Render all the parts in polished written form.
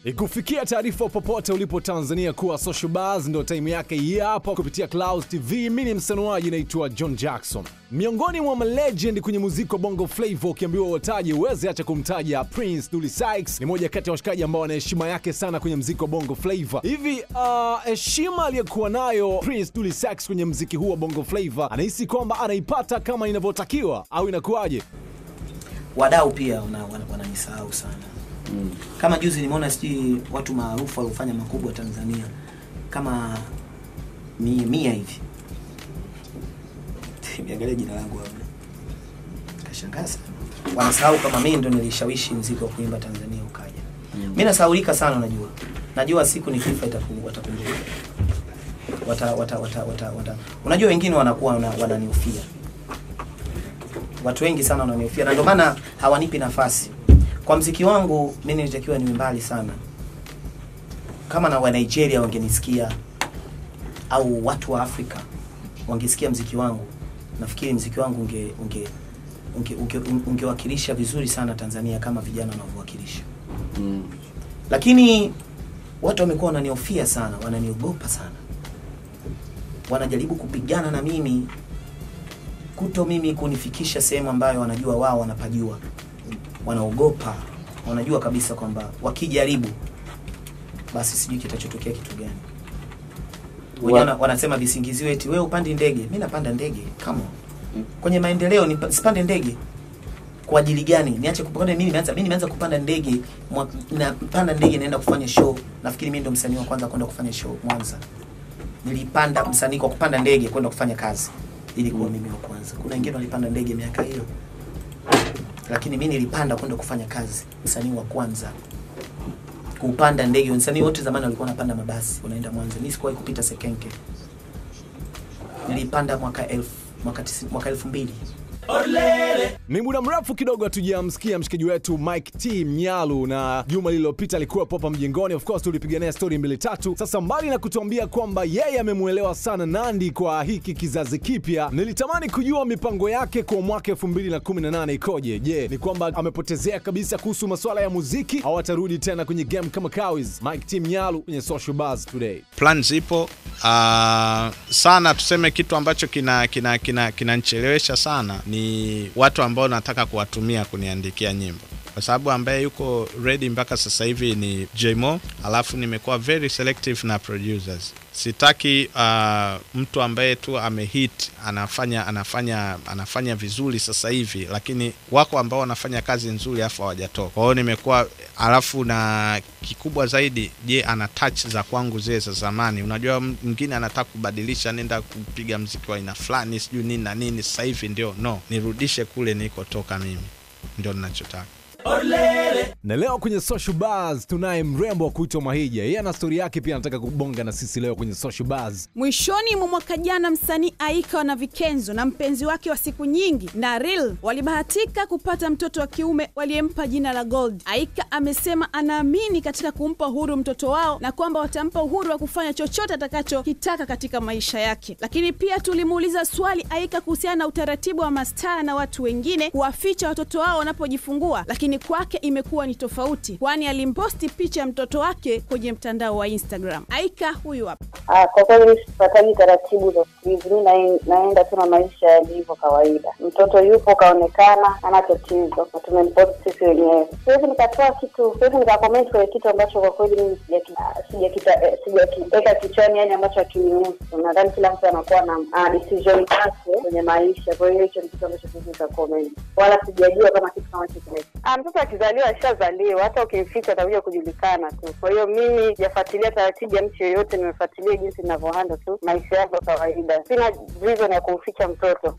Ikufikia taarifa popote ulipo Tanzania kuwa Social Buzz ndo time yake hii hapa kupitia Clouds TV. Mimi ni msanuaji naitwa John Jackson. Miongoni mwa legend kwenye muziki wa Bongo Flava, ukiambiwa wataje uweze acha kumtaja Prince Dully Sykes. Ni moja kati ya washikaji ambao wana heshima yake sana kwenye muziki wa Bongo Flava. Hivi heshima aliyokuwa nayo Prince Dully Sykes kwenye muziki huu wa Bongo Flava, anahisi kwamba anaipata kama inavyotakiwa au inakuaje? Wadau pia wananisahau sana. Kama juzi nimeona sijui watu maarufu waliofanya makubwa Tanzania kama Mia hivi. Niangalia jina langu hapo. Kashangaza. Wanasahau kama mimi ndo nilishawishi muziki wa kuimba Tanzania ukaja. Mimi nasahaulika sana unajua. Najua siku nikifa watakumbuka. Unajua wengine wanakuwa wananihofia. Watu wengi sana wananihofia na ndio maana hawanipi nafasi. Kwa muziki wangu mimi nilitakiwa niwe mbali sana. Kama na wa Nigeria wangenisikia au watu wa Afrika wangesikia muziki wangu, nafikiri muziki wangu ungewakilisha vizuri sana Tanzania kama vijana wanavyowakilisha. Lakini watu wamekuwa wananihofia sana, wananiogopa sana. Wanajaribu kupigana na mimi mimi kunifikisha sehemu ambayo wanajua wao wanapajua. Wanaogopa, wanajua kabisa kwamba wakijaribu basi sijui kitachotokea kitu gani. Wanasema visingizio eti wewe upande ndege. Mimi napanda ndege kama kwenye maendeleo nisipande ndege. Kwa ajili gani? Niache kupanda mimi nimeanza kupanda ndege, napanda ndege naenda kufanya show. Nafikiri mimi ndo msanii wa kwanza kwenda kufanya show Mwanza. Nilipanda msanii kwa kupanda ndege kwenda kufanya kazi. Ilikuwa mimi wa kwanza. Kuna wengine walipanda ndege miaka hiyo. Lakini mimi nilipanda kwenda kufanya kazi. Msanii wa kwanza kupanda ndege. Msanii wote zamani walikuwa wanapanda mabasi, unaenda Mwanza. Mimi sikuwahi kupita Sekenke. Nilipanda mwaka 2000. Ni muda mrefu kidogo hatujamsikia mshikaji wetu Mike T Mnyalu, na juma lililopita alikuwa hapa mjengoni. Of course tulipigania story 2-3. Sasa mbali na kutuambia kwamba yeye amemuelewa sana Nandy kwa hiki kizazi kipya, nilitamani kujua mipango yake kwa mwaka 2018 ikoje. Je, ni kwamba amepotezea kabisa kuhusu masuala ya muziki au atarudi tena kwenye game kama kawaida? Mike T Mnyalu kwenye Social Buzz today. Plan zipo sana, tuseme kitu ambacho kinanichelewesha sana ni watu ambao nataka kuwatumia kuniandikia nyimbo. Kwa sababu ambaye yuko ready mpaka sasa hivi ni J-Mo, alafu nimekuwa very selective na producers. Sitaki mtu ambaye tu amehit anafanya vizuri sasa hivi, lakini wako ambao wanafanya kazi nzuri afu hawajatoka. Kwa hiyo nimekuwa, alafu na kikubwa zaidi, je, ana touch za kwangu zile za zamani. Unajua mwingine anataka kubadilisha, nenda kupiga muziki wa aina fulani sijui nini na nini. Sasa hivi ndio nirudishe kule nilikotoka mimi. Ndio ninachotaka. Na leo kwenye Social Buzz tunaye mrembo wa kuitwa Mahija. Yeye ana story yake pia anataka kubonga na sisi leo kwenye Social Buzz. Mwishoni mwa mwaka jana msanii Aika na Vikenzo na mpenzi wake wa siku nyingi Naril walibahatika kupata mtoto wa kiume waliyempa jina la Gold. Aika amesema anaamini katika kumpa uhuru mtoto wao na kwamba watampa uhuru wa kufanya chochote atakachokitaka katika maisha yake. Lakini pia tulimuuliza swali Aika kuhusiana na utaratibu wa mastaa na watu wengine kuwaficha watoto wao wanapojifungua, lakini kwake imekuwa ni tofauti, kwani alimposti picha ya mtoto wake kwenye mtandao wa Instagram. Aika huyu hapa. Kwa kweli sifuataji taratibu za hivi, naenda tu na maisha yalivyo kawaida. Mtoto yupo kaonekana, ana tatizo, na tumempost sisi wenyewe. Siwezi nikatoa kitu, siwezi nikacomment kwa kitu ambacho kwa kweli mimi sijakiweka kichwani, yani ambacho hakinihusu. Nadhani kila mtu anakuwa na decision yake kwenye maisha. Kwa hiyo hicho ni kitu ambacho siwezi nikacomment. Wala sijajua kama kitu kama hicho kinaweza. Mtoto akizaliwa ashazaliwa, hata ukimficha atakuja kujulikana tu. Kwa hiyo mimi sijafuatilia taratibu ya mtu yeyote, nimefuatilia jinsi ninavyohandle tu maisha yangu kawaida. Sina reason ya kumficha mtoto.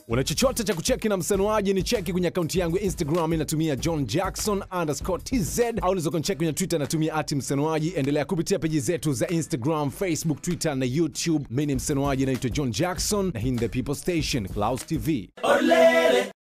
Una chochote cha kucheki na msanuaji, ni cheki kwenye akaunti yangu Instagram, inatumia JohnJackson_TZ, au unaweza kunicheki kwenye Twitter, natumia @msanuaji. Endelea kupitia peji zetu za Instagram, Facebook, Twitter na YouTube. Mimi ni msanuaji naitwa John Jackson na hii ni The People Station, Clouds TV.